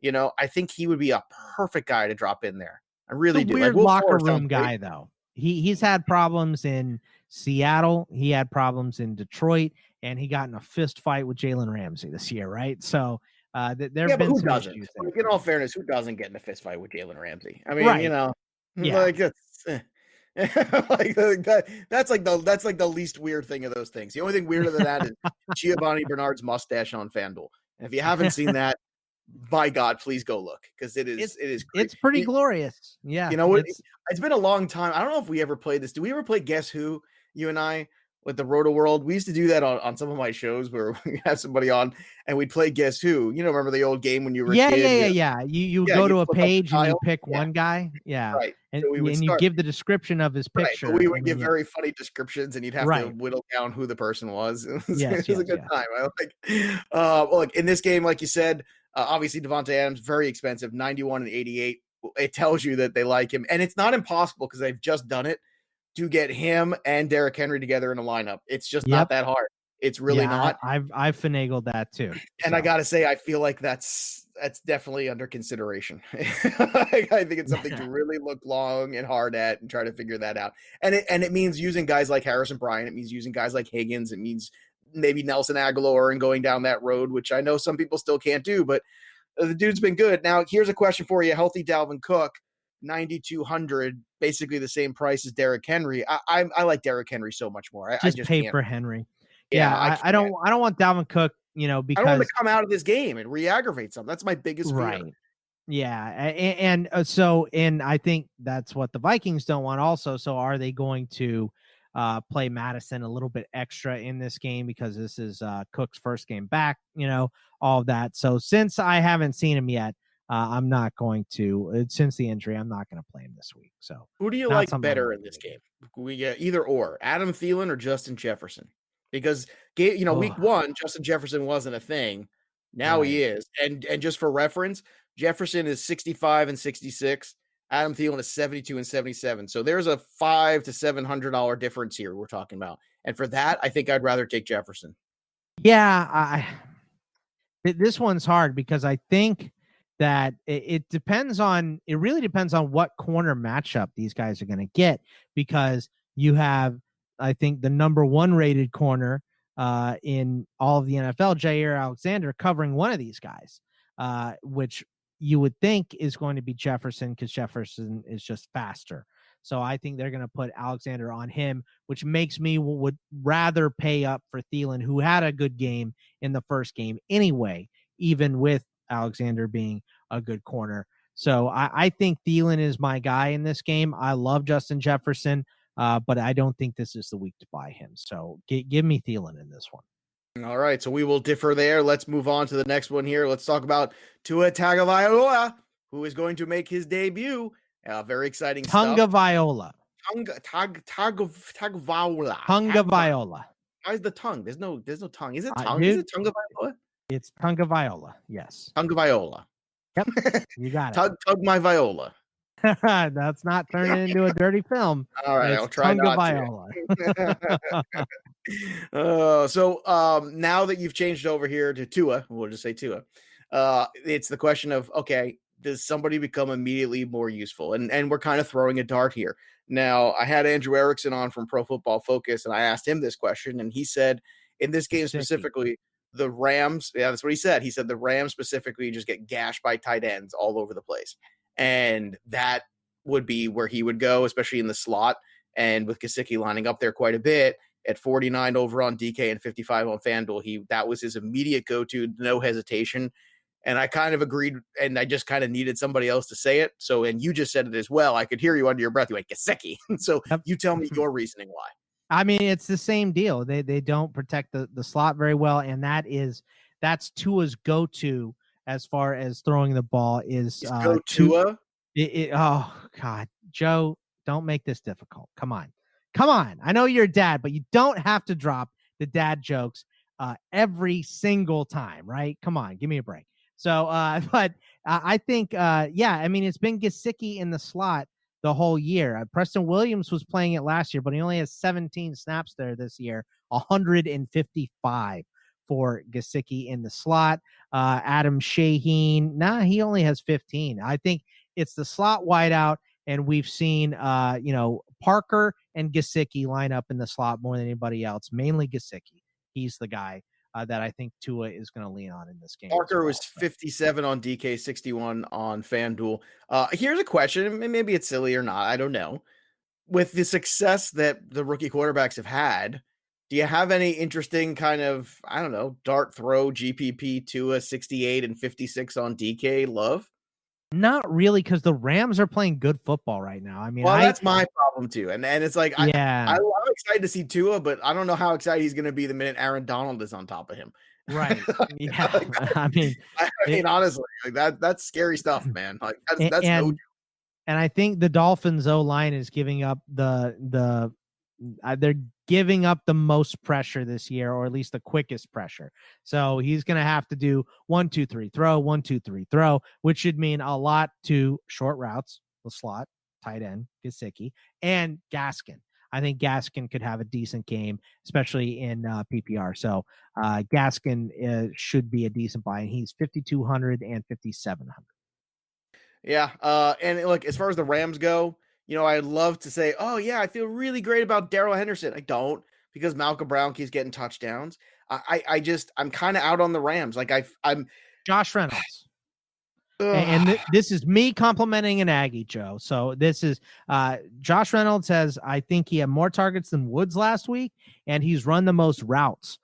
Speaker 1: I think he would be a perfect guy to drop in there. I really do.
Speaker 3: Weird locker room guy, though. He's had problems in Seattle. He had problems in Detroit, and he got in a fist fight with Jalen Ramsey this year, right? So there have been some issues there.
Speaker 1: In all fairness, who doesn't get in a fist fight with Jalen Ramsey? I mean,
Speaker 3: right.
Speaker 1: That's like the least weird thing of those things. The only thing weirder than that is Giovanni Bernard's mustache on FanDuel. And if you haven't seen that, by God, please go look, because it is great.
Speaker 3: It's pretty glorious. Yeah.
Speaker 1: You know what? It's been a long time. I don't know if we ever played this. Do we ever play Guess Who, you and I, with the Roto World? We used to do that on some of my shows where we have somebody on and we'd play Guess Who. Remember the old game when you were a kid?
Speaker 3: Yeah. You go to a page and you pick one guy. Yeah.
Speaker 1: Right.
Speaker 3: And, so you give the description of his picture.
Speaker 1: Right. But we would give very funny descriptions, and you'd have to whittle down who the person was. It was a good time. I look, in this game, like you said, obviously Devontae Adams, very expensive, 91 and 88. It tells you that they like him, and it's not impossible because they've just done it to get him and Derrick Henry together in a lineup. It's just not that hard. It's really not.
Speaker 3: I've finagled that too.
Speaker 1: And I got to say, I feel like that's definitely under consideration. I think it's something to really look long and hard at and try to figure that out. And it means using guys like Harrison Bryant. It means using guys like Higgins. It means maybe Nelson Aguilar and going down that road, which I know some people still can't do, but the dude's been good. Now, here's a question for you. Healthy Dalvin Cook, 9,200, basically the same price as Derrick Henry. I like Derrick Henry so much more. I just
Speaker 3: pay
Speaker 1: can't.
Speaker 3: for Henry. Yeah, I don't want Dalvin Cook, because
Speaker 1: I don't want to come out of this game and re-aggravate something. That's my biggest fear.
Speaker 3: Right. Yeah, and I think that's what the Vikings don't want also. So are they going to play Madison a little bit extra in this game because this is Cook's first game back, all of that. So since I haven't seen him yet, I'm not going to, since the injury, I'm not going to play him this week. So
Speaker 1: who do you like better in this game? We get either or, Adam Thielen or Justin Jefferson, because week one, Justin Jefferson wasn't a thing. Now he is. And just for reference, Jefferson is 65 and 66. Adam Thielen is 72 and 77. So there's a $500 to $700 difference here we're talking about. And for that, I think I'd rather take Jefferson.
Speaker 3: Yeah, this one's hard because I think that it really depends on what corner matchup these guys are going to get, because you have, I think, the number one rated corner in all of the NFL, Jair Alexander, covering one of these guys, which you would think is going to be Jefferson because Jefferson is just faster. So I think they're going to put Alexander on him, which makes me would rather pay up for Thielen, who had a good game in the first game anyway, even with Alexander being a good corner. So I think Thielen is my guy in this game. I love Justin Jefferson, but I don't think this is the week to buy him. So give me Thielen in this one.
Speaker 1: All right, so we will differ there. Let's move on to the next one here. Let's talk about Tua Tagovailoa, who is going to make his debut. Very exciting stuff.
Speaker 3: Tagovailoa.
Speaker 1: Tagovailoa.
Speaker 3: Tagovailoa.
Speaker 1: Why is the tongue? There's no tongue. Is it tongue?
Speaker 3: Dude,
Speaker 1: is it Tagovailoa?
Speaker 3: It's Tagovailoa. Yes.
Speaker 1: Tagovailoa.
Speaker 3: Yep. You got it.
Speaker 1: Tug my viola.
Speaker 3: That's not turning into a dirty film.
Speaker 1: All right, I'll try not to. So now that you've changed over here to Tua, we'll just say Tua. It's the question of, okay, does somebody become immediately more useful? And we're kind of throwing a dart here. Now, I had Andrew Erickson on from Pro Football Focus, and I asked him this question, and he said, in this game specifically, the Rams, that's what he said. He said the Rams specifically just get gashed by tight ends all over the place. And that would be where he would go, especially in the slot. And with Gesicki lining up there quite a bit at 49 over on DK and 55 on FanDuel, that was his immediate go-to, no hesitation. And I kind of agreed, and I just kind of needed somebody else to say it. So, and you just said it as well. I could hear you under your breath. You went, Gesicki. So you tell me your reasoning why.
Speaker 3: I mean, it's the same deal. They don't protect the slot very well, and that's Tua's go-to as far as throwing the ball is
Speaker 1: Tua.
Speaker 3: Oh God, Joe, Don't make this difficult. Come on. I know you're a dad, but you don't have to drop the dad jokes every single time, right? Come on, give me a break. So, but I think, I mean, it's been Gesicki in the slot the whole year. Preston Williams was playing it last year, but he only has 17 snaps there this year, 155 for Gesicki in the slot. Adam Shaheen, he only has 15. I think it's the slot wideout, and we've seen, Parker and Gesicki line up in the slot more than anybody else, mainly Gesicki. He's the guy that I think Tua is going to lean on in this game.
Speaker 1: Parker was 57 on DK, 61 on FanDuel. Here's a question. Maybe it's silly or not. I don't know. With the success that the rookie quarterbacks have had, do you have any interesting kind of, I don't know, dart throw GPP Tua 68 and 56 on DK love?
Speaker 3: Not really, because the Rams are playing good football right now. I mean,
Speaker 1: that's my problem too. And it's like,
Speaker 3: I'm
Speaker 1: excited to see Tua, but I don't know how excited he's going to be the minute Aaron Donald is on top of him.
Speaker 3: Right. Yeah.
Speaker 1: I mean, honestly, like that's scary stuff, man. Like that's no joke.
Speaker 3: And I think the Dolphins O-line is giving up they're giving up the most pressure this year, or at least the quickest pressure. So he's going to have to do 1, 2, 3 throw, 1, 2, 3 throw, which should mean a lot to short routes, the slot, tight end, Gesicki, and Gaskin. I think Gaskin could have a decent game, especially in PPR. So Gaskin should be a decent buy, and he's 5,200 and 5,700.
Speaker 1: Yeah. And look, as far as the Rams go, I'd love to say, oh yeah, I feel really great about Darrell Henderson. I don't, because Malcolm Brown keeps getting touchdowns. I'm kind of out on the Rams. Like I'm
Speaker 3: Josh Reynolds. And this is me complimenting an Aggie, Joe. So this is Josh Reynolds says, I think he had more targets than Woods last week, and he's run the most routes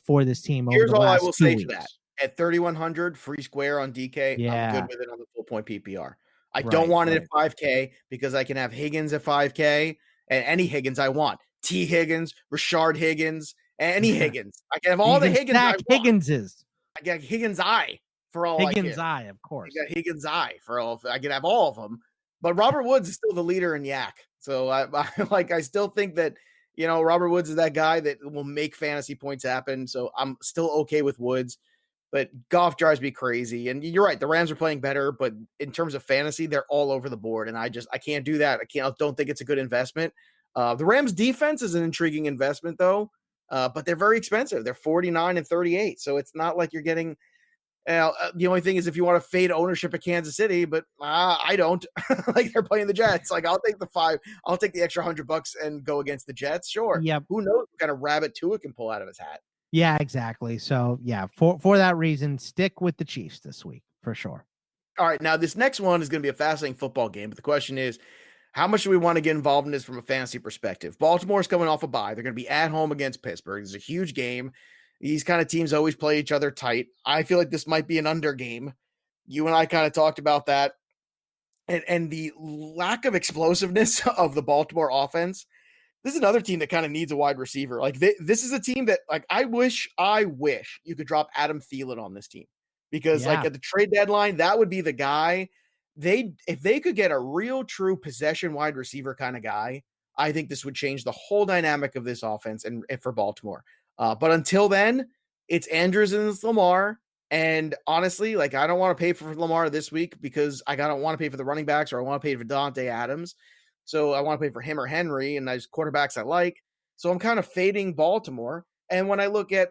Speaker 3: for this team.
Speaker 1: Here's
Speaker 3: over the
Speaker 1: all
Speaker 3: last
Speaker 1: I will
Speaker 3: 2
Speaker 1: say
Speaker 3: weeks.
Speaker 1: to that. At 3,100 free square on DK,
Speaker 3: yeah.
Speaker 1: I'm good with it on the full point PPR. I don't want it at 5K because I can have Higgins at 5K and any Higgins I want. T. Higgins, Rashard Higgins, any Higgins. I can have all the Higgins I want.
Speaker 3: Higginses.
Speaker 1: I got Higgins eye for all
Speaker 3: Higgins
Speaker 1: I
Speaker 3: eye, of course.
Speaker 1: I got Higgins eye for all. I can have all of them. But Robert Woods is still the leader in Yak. So I still think that, Robert Woods is that guy that will make fantasy points happen. So I'm still okay with Woods. But Goff drives me crazy. And you're right. The Rams are playing better, but in terms of fantasy, they're all over the board. And I can't do that. I don't think it's a good investment. The Rams defense is an intriguing investment though. But they're very expensive. They're 49 and 38. So it's not like you're getting, the only thing is if you want to fade ownership of Kansas City, but I don't. Like they're playing the Jets. Like I'll take the extra $100 and go against the Jets. Sure.
Speaker 3: Yep.
Speaker 1: Who knows what kind of rabbit Tua can pull out of his hat.
Speaker 3: Yeah, exactly. So yeah, for that reason, stick with the Chiefs this week for sure.
Speaker 1: All right. Now this next one is going to be a fascinating football game, but the question is, how much do we want to get involved in this from a fantasy perspective? Baltimore's coming off a bye. They're going to be at home against Pittsburgh. It's a huge game. These kind of teams always play each other tight. I feel like this might be an under game. You and I kind of talked about that. And the lack of explosiveness of the Baltimore offense. This is another team that kind of needs a wide receiver. Like this is a team that like I wish you could drop Adam Thielen on this team, because like at the trade deadline, that would be the guy. If they could get a real true possession wide receiver kind of guy, I think this would change the whole dynamic of this offense and for Baltimore. But until then, it's Andrews and it's Lamar. And honestly, like I don't want to pay for Lamar this week because I don't want to pay for the running backs, or I want to pay for Dante Adams. So I want to pay for him or Henry, and there's quarterbacks I like. So I'm kind of fading Baltimore. And when I look at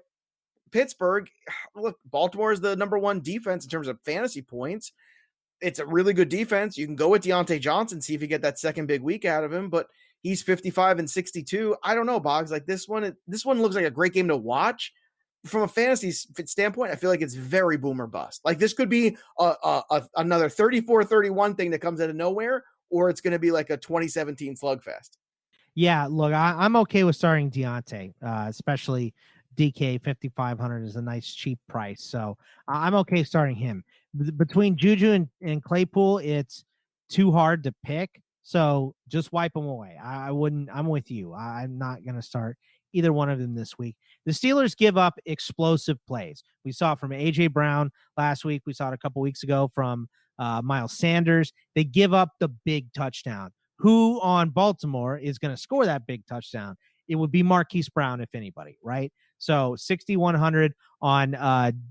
Speaker 1: Pittsburgh, look, Baltimore is the number one defense in terms of fantasy points. It's a really good defense. You can go with Deontay Johnson, see if you get that second big week out of him, but he's 55 and 62. I don't know, Boggs. Like this one looks like a great game to watch. From a fantasy standpoint, I feel like it's very boom or bust. Like this could be another 34-31 thing that comes out of nowhere, or it's going to be like a 2017 slugfest.
Speaker 3: Yeah, look, I'm okay with starting Deontay, especially DK 5,500 is a nice cheap price. So I'm okay starting him. Between Juju and Claypool, it's too hard to pick. So just wipe them away. I'm with you. I'm not going to start either one of them this week. The Steelers give up explosive plays. We saw it from A.J. Brown last week. We saw it a couple weeks ago from Miles Sanders. They give up the big touchdown who on Baltimore is going to score that big touchdown? It would be Marquise Brown, if anybody, right? So 6,100 on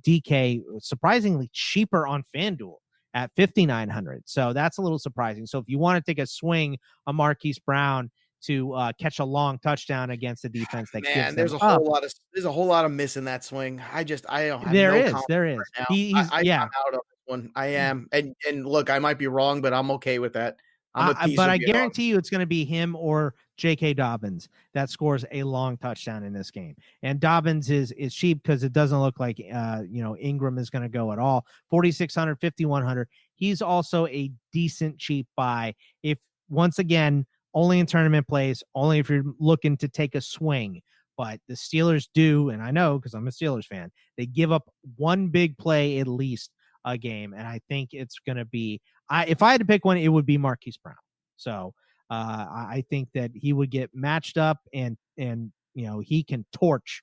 Speaker 3: DK, surprisingly cheaper on FanDuel at 5,900. So that's a little surprising. So if you want to take a swing on Marquise Brown to catch a long touchdown against the defense that gives them
Speaker 1: there's a whole lot of miss in that swing. I don't have
Speaker 3: there
Speaker 1: no
Speaker 3: is
Speaker 1: confidence right now.
Speaker 3: he's
Speaker 1: I'm out of this one. I am, and look, I might be wrong, but I'm okay with that. I'm a piece
Speaker 3: but
Speaker 1: of
Speaker 3: I guarantee you it's going to be him or J.K. Dobbins that scores a long touchdown in this game. And Dobbins is cheap because it doesn't look like Ingram is going to go at all. 4,600, 5,100. He's also a decent cheap buy. If once again, only in tournament plays, only if you're looking to take a swing. But the Steelers do, and I know because I'm a Steelers fan, they give up one big play at least a game, and I think it's going to be. If I had to pick one, it would be Marquise Brown. So I think that he would get matched up, and he can torch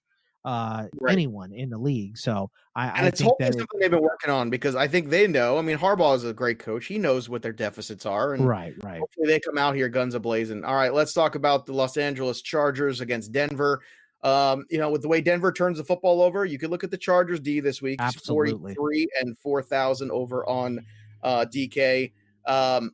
Speaker 3: anyone in the league. So I think that
Speaker 1: something they've been working on, because I think they know. I mean, Harbaugh is a great coach. He knows what their deficits are, and
Speaker 3: right.
Speaker 1: hopefully they come out here guns a-blazing. All right, let's talk about the Los Angeles Chargers against Denver. With the way Denver turns the football over, you could look at the Chargers D this week.
Speaker 3: Absolutely.
Speaker 1: 43 and 4,000 over on DK.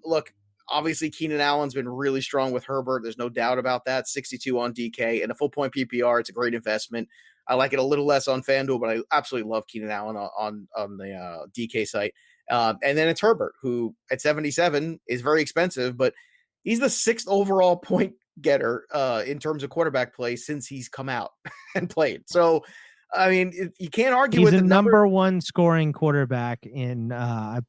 Speaker 1: Look, obviously Keenan Allen's been really strong with Herbert. There's no doubt about that. 62 on DK and a full point PPR. It's a great investment. I like it a little less on FanDuel, but I absolutely love Keenan Allen on the DK site. And then it's Herbert, who at 77 is very expensive, but he's the 6th overall point getter in terms of quarterback play since he's come out and played. So, I mean, you can't argue with
Speaker 3: the
Speaker 1: number
Speaker 3: one scoring quarterback in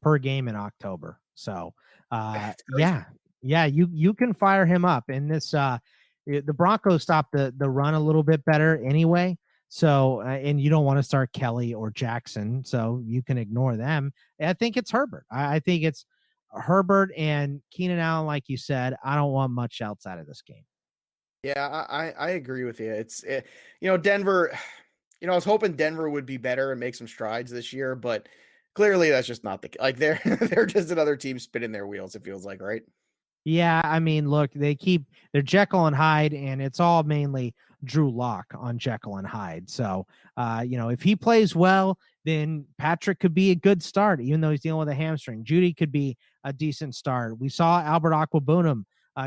Speaker 3: per game in October. So, you can fire him up. And this, the Broncos stopped the run a little bit better anyway. So, and you don't want to start Kelly or Jackson, so you can ignore them. I think it's Herbert. I think it's Herbert and Keenan Allen, like you said. I don't want much else out of this game.
Speaker 1: Yeah, I agree with you. Denver. I was hoping Denver would be better and make some strides this year, but clearly that's just not the like. They're just another team spinning their wheels. It feels like, right?
Speaker 3: Yeah, I mean, look, they're Jekyll and Hyde, and it's all mainly Drew Lock on Jekyll and Hyde. So, if he plays well, then Patrick could be a good start, even though he's dealing with a hamstring. Judy could be a decent start. We saw Albert Aquabunum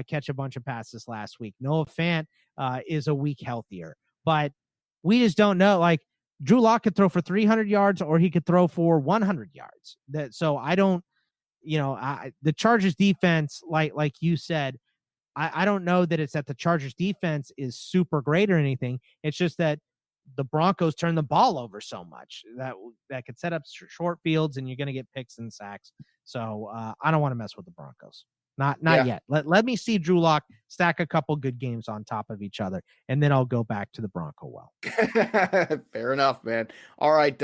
Speaker 3: catch a bunch of passes last week. Noah Fant is a week healthier, but we just don't know. Like, Drew Lock could throw for 300 yards or he could throw for 100 yards. So I don't, the Chargers defense, like you said, I don't know that it's that the Chargers defense is super great or anything. It's just that the Broncos turn the ball over so much that could set up short fields and you're going to get picks and sacks. So I don't want to mess with the Broncos. Not yet. Let me see Drew Lock stack a couple good games on top of each other, and then I'll go back to the Bronco well.
Speaker 1: Fair enough, man. All right.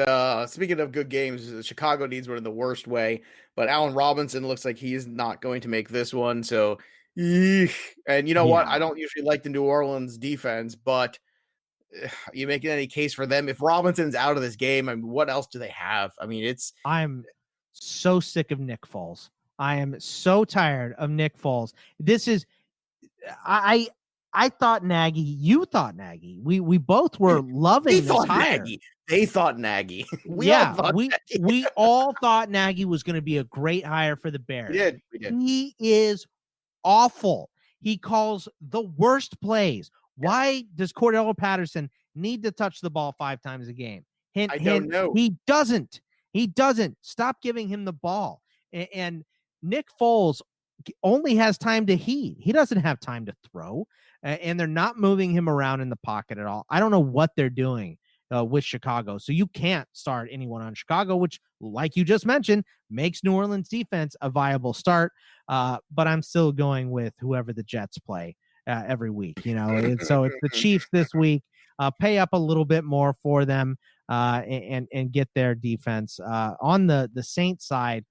Speaker 1: Speaking of good games, Chicago needs one in the worst way, but Allen Robinson looks like he is not going to make this one. So, and you know what? I don't usually like the New Orleans defense, but you making any case for them? If Robinson's out of this game, I mean, what else do they have? I mean,
Speaker 3: I'm so sick of Nick Foles. I am so tired of Nick Foles. This is, I thought Nagy. You thought Nagy. We both were loving this hire.
Speaker 1: They thought Nagy.
Speaker 3: We all thought Nagy was going to be a great hire for the Bears.
Speaker 1: We did.
Speaker 3: He is awful. He calls the worst plays. Why does Cordell Patterson need to touch the ball 5 times a game?
Speaker 1: I don't know.
Speaker 3: He doesn't. Stop giving him the ball. And Nick Foles only has time to heat. He doesn't have time to throw, and they're not moving him around in the pocket at all. I don't know what they're doing with Chicago. So you can't start anyone on Chicago, which, like you just mentioned, makes New Orleans defense a viable start. But I'm still going with whoever the Jets play every week. So it's the Chiefs this week. Pay up a little bit more for them and get their defense. On the Saints side,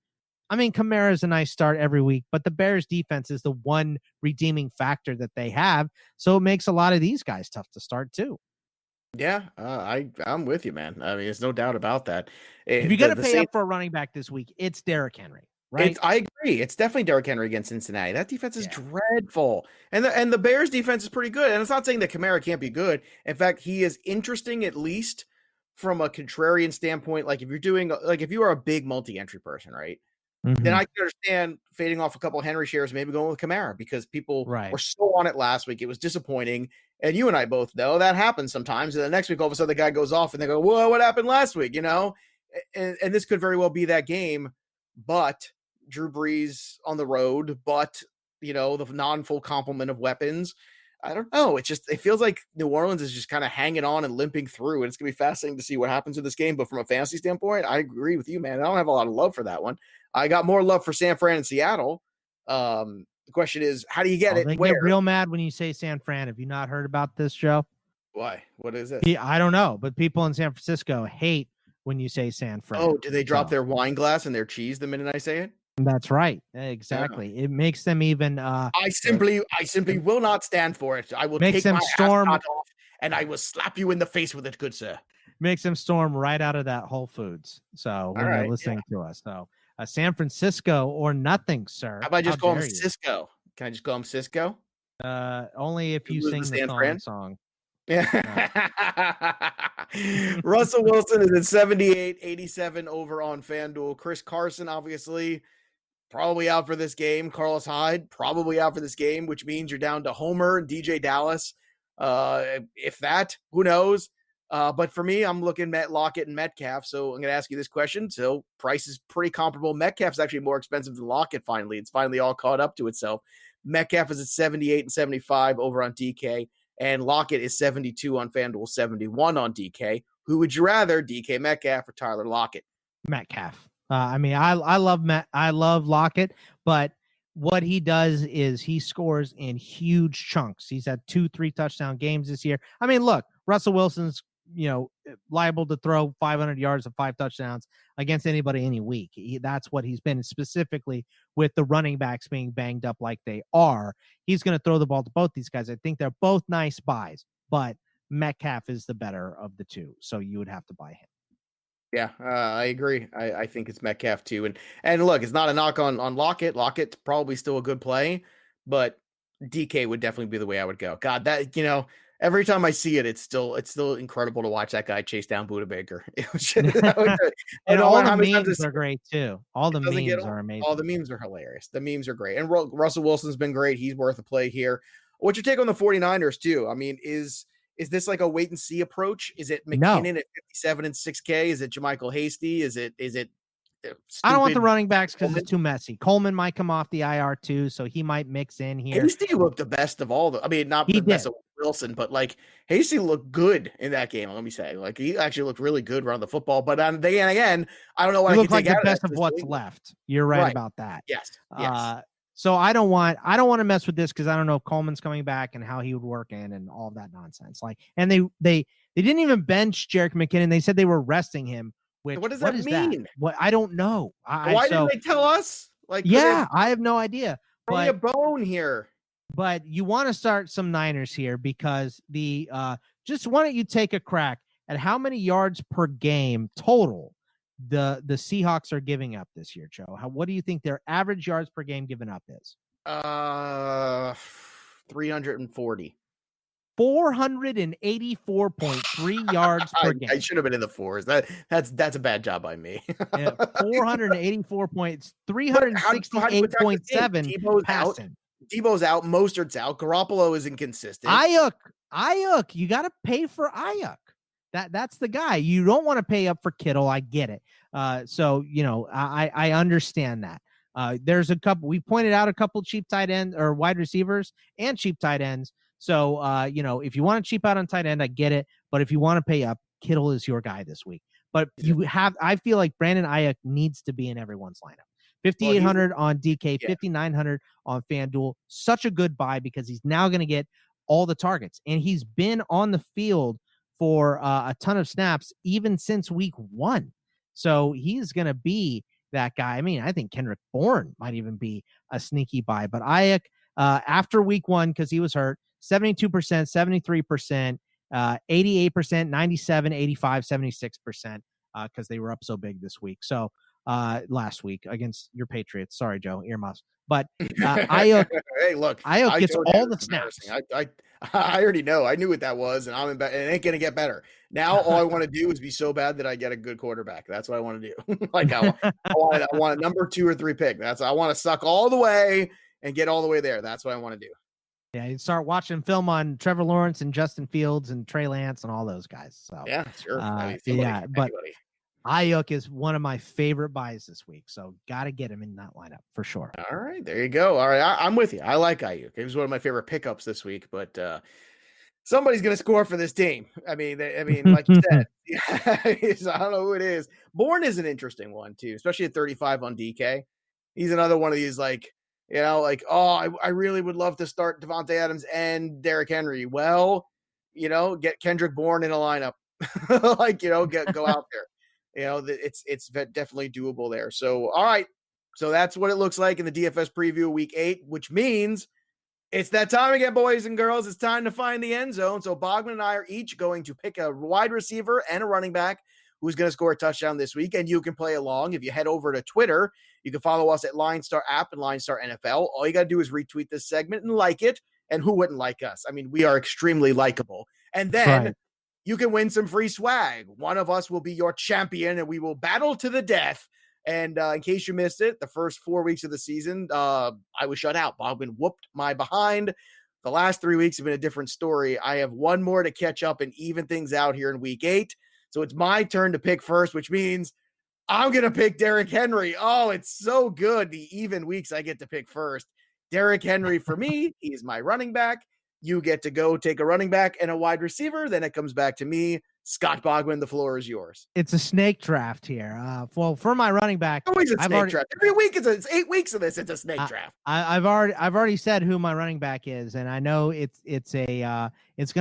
Speaker 3: I mean, Kamara's a nice start every week, but the Bears defense is the one redeeming factor that they have. So it makes a lot of these guys tough to start too.
Speaker 1: Yeah, I'm with you, man. I mean, there's no doubt about that.
Speaker 3: If you're going to pay up for a running back this week, it's Derrick Henry. right?
Speaker 1: I agree. It's definitely Derrick Henry against Cincinnati. That defense is
Speaker 3: Yeah.
Speaker 1: dreadful. And the Bears defense is pretty good. And it's not saying that Kamara can't be good. In fact, he is interesting, at least from a contrarian standpoint. Like if you are a big multi-entry person, right? Then
Speaker 3: Mhm.
Speaker 1: I can understand fading off a couple of Henry shares, maybe going with Kamara, because people
Speaker 3: Right.
Speaker 1: were so on it last week. It was disappointing. And you and I both know that happens sometimes. And the next week, all of a sudden, the guy goes off and they go, whoa, what happened last week? And this could very well be that game. But Drew Brees on the road, but, the non-full complement of weapons. I don't know. It feels like New Orleans is just kind of hanging on and limping through. And it's going to be fascinating to see what happens with this game. But from a fantasy standpoint, I agree with you, man. I don't have a lot of love for that one. I got more love for San Fran and Seattle. The question is, how do you get it?
Speaker 3: They
Speaker 1: Where?
Speaker 3: get real mad when you say San Fran. Have you not heard about this, Joe?
Speaker 1: Why? What is this?
Speaker 3: I don't know, but people in San Francisco hate when you say San Fran.
Speaker 1: Oh, do they drop their wine glass and their cheese the minute I say it?
Speaker 3: That's right. Exactly. Yeah. It makes them even.
Speaker 1: I simply will not stand for it. I will
Speaker 3: take my storm
Speaker 1: off and I will slap you in the face with it, good sir.
Speaker 3: Makes them storm right out of that Whole Foods. So when they're listening to us, so San Francisco or nothing, sir.
Speaker 1: How about I just call him Cisco? Can I just call him Cisco?
Speaker 3: Only if you sing the song.
Speaker 1: Yeah. Russell Wilson is at 78-87 over on FanDuel. Chris Carson, obviously, probably out for this game. Carlos Hyde, probably out for this game, which means you're down to Homer and DJ Dallas. If that, who knows? But for me, I'm looking at Lockett and Metcalf. So I'm going to ask you this question. So price is pretty comparable. Metcalf's actually more expensive than Lockett finally. It's finally all caught up to itself. Metcalf is at 78-75 over on DK. And Lockett is 72 on FanDuel, 71 on DK. Who would you rather, DK Metcalf or Tyler Lockett?
Speaker 3: Metcalf. I love Lockett, but what he does is he scores in huge chunks. He's had 2-3 touchdown games this year. I mean, look, Russell Wilson's, liable to throw 500 yards and 5 touchdowns against anybody any week. That's what he's been, specifically with the running backs being banged up like they are. He's going to throw the ball to both these guys. I think they're both nice buys, but Metcalf is the better of the two. So you would have to buy him.
Speaker 1: Yeah, I agree. I think it's Metcalf too. And look, it's not a knock on Lockett. Lockett's probably still a good play, but DK would definitely be the way I would go. God, that, every time I see it, it's still incredible to watch that guy chase down Buda Baker.
Speaker 3: And all the memes are great too. All the memes are amazing.
Speaker 1: All the memes are hilarious. The memes are great. And Russell Wilson's been great. He's worth a play here. What's your take on the 49ers too? I mean, is this like a wait and see approach? Is it McKinnon at 57 and 6K? Is it Jermichael Hasty? Is it
Speaker 3: I don't want the running backs because it's too messy. Coleman might come off the IR too, so he might mix in here.
Speaker 1: Hasty looked the best of all not the best of Wilson, but like Hasty looked good in that game. Let me say, like he actually looked really good around the football. But again, I don't know what I can take out of that.
Speaker 3: The best of what's left. You're right about that.
Speaker 1: Yes.
Speaker 3: So I don't want to mess with this because I don't know if Coleman's coming back and how he would work in and all that nonsense. Like, and they didn't even bench Jerick McKinnon. They said they were resting him.
Speaker 1: What does that mean?
Speaker 3: What I don't know.
Speaker 1: Why didn't they tell us? Like,
Speaker 3: I have no idea.
Speaker 1: But a bone here.
Speaker 3: But you want to start some Niners here because just why don't you take a crack at how many yards per game total the Seahawks are giving up this year, Joe? What do you think their average yards per game given up is?
Speaker 1: 340.
Speaker 3: 484.3 yards per game.
Speaker 1: I should have been in the fours. That's a bad job by me.
Speaker 3: 484 points, 368.7 passing.
Speaker 1: Debo's out. Mostert's out. Garoppolo is inconsistent.
Speaker 3: Ayuk, you got to pay for Ayuk. That's the guy. You don't want to pay up for Kittle. I get it. So I understand that. There's a couple. We pointed out a couple cheap tight ends or wide receivers and cheap tight ends. So, if you want to cheap out on tight end, I get it. But if you want to pay up, Kittle is your guy this week. But I feel like Brandon Ayuk needs to be in everyone's lineup. 5,800 on DK, 5,900 on FanDuel. Such a good buy because he's now going to get all the targets. And he's been on the field for a ton of snaps even since week 1. So he's going to be that guy. I mean, I think Kendrick Bourne might even be a sneaky buy. But Ayuk, after week 1, because he was hurt, 72%, 73%, 88%, 97, 85, 76%, because they were up so big this week. So last week against your Patriots. Sorry, Joe, earmuffs. But Ayuk,
Speaker 1: hey, look,
Speaker 3: Ayuk gets all the snaps.
Speaker 1: I already know. I knew what that was, and and it ain't gonna get better. Now all I want to do is be so bad that I get a good quarterback. That's what I want to do. Like I want a number 2 or 3 pick. I want to suck all the way and get all the way there. That's what I want to do.
Speaker 3: Yeah, you start watching film on Trevor Lawrence and Justin Fields and Trey Lance and all those guys. So
Speaker 1: yeah, sure.
Speaker 3: But Ayuk is one of my favorite buys this week, so got to get him in that lineup for sure.
Speaker 1: All right, there you go. All right, I'm with you. I like Ayuk. He was one of my favorite pickups this week, but somebody's going to score for this team. I mean, like you said, I don't know who it is. Bourne is an interesting one too, especially at 35 on DK. He's another one of these like, I really would love to start Devontae Adams and Derrick Henry. Well, get Kendrick Bourne in a lineup, go out there. It's definitely doable there. So, all right. So that's what it looks like in the DFS preview week 8, which means it's that time again, boys and girls. It's time to find the end zone. So Bogman and I are each going to pick a wide receiver and a running back who's going to score a touchdown this week. And you can play along. If you head over to Twitter, you can follow us at LineStar App and LineStar NFL. All you got to do is retweet this segment and like it. And who wouldn't like us? I mean, we are extremely likable. And then you can win some free swag. One of us will be your champion, and we will battle to the death. And in case you missed it, the first 4 weeks of the season, I was shut out. Bogman whooped my behind. The last 3 weeks have been a different story. I have one more to catch up and even things out here in week 8. So it's my turn to pick first, which means I'm going to pick Derrick Henry. Oh, it's so good. The even weeks I get to pick first. Derrick Henry for me, he is my running back. You get to go take a running back and a wide receiver. Then it comes back to me. Scott Bogman, the floor is yours.
Speaker 3: It's a snake draft here. For my running back,
Speaker 1: always a snake draft. Every week it's 8 weeks of this. It's a snake draft.
Speaker 3: I've already said who my running back is, and I know it's going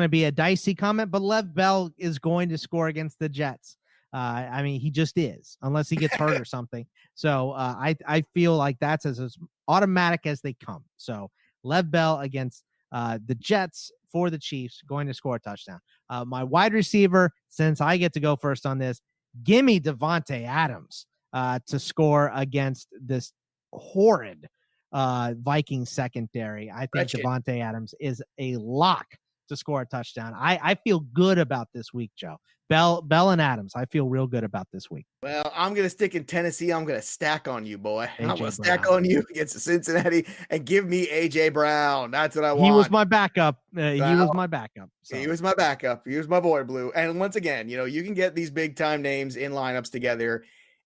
Speaker 3: to be a dicey comment, but Lev Bell is going to score against the Jets. I mean, he just is, unless he gets hurt or something. So I feel like that's as automatic as they come. So Lev Bell against the Jets for the Chiefs, going to score a touchdown. My wide receiver, since I get to go first on this, give me Davante Adams to score against this horrid Vikings secondary. I think Davante Adams is a lock to score a touchdown. I feel good about this week, Joe. Bell and Adams, I feel real good about this week.
Speaker 1: Well, I'm going to stick in Tennessee. I'm going to stack on you, boy. I'm going to stack on you against Cincinnati and give me A.J. Brown. That's what I want.
Speaker 3: He was my backup. He was my backup. So.
Speaker 1: He was my backup. He was my boy, Blue. And once again, you can get these big-time names in lineups together.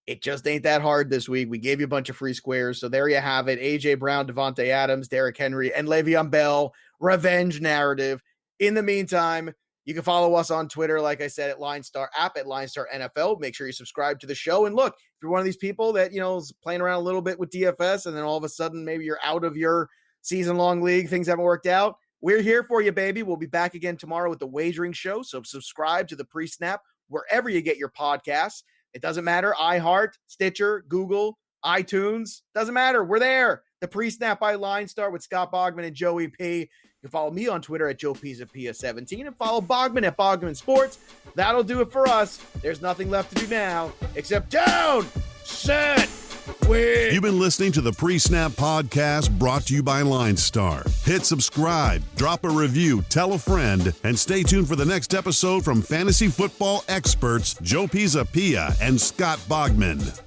Speaker 1: It just ain't that hard this week. We gave you a bunch of free squares. So there you have it. A.J. Brown, Davante Adams, Derrick Henry, and Le'Veon Bell. Revenge narrative. In the meantime, you can follow us on Twitter, like I said, at LineStar App, at LineStar NFL. Make sure you subscribe to the show. And look, if you're one of these people that, is playing around a little bit with DFS, and then all of a sudden maybe you're out of your season-long league, things haven't worked out, we're here for you, baby. We'll be back again tomorrow with the wagering show. So subscribe to the PreSnap wherever you get your podcasts. It doesn't matter. iHeart, Stitcher, Google, iTunes. Doesn't matter. We're there. The PreSnap by LineStar with Scott Bogman and Joey P. You can follow me on Twitter at JoePisapia17 and follow Bogman at Bogman Sports. That'll do it for us. There's nothing left to do now except down, set, win.
Speaker 2: You've been listening to the PreSnap podcast brought to you by LineStar. Hit subscribe, drop a review, tell a friend, and stay tuned for the next episode from fantasy football experts Joe Pisapia and Scott Bogman.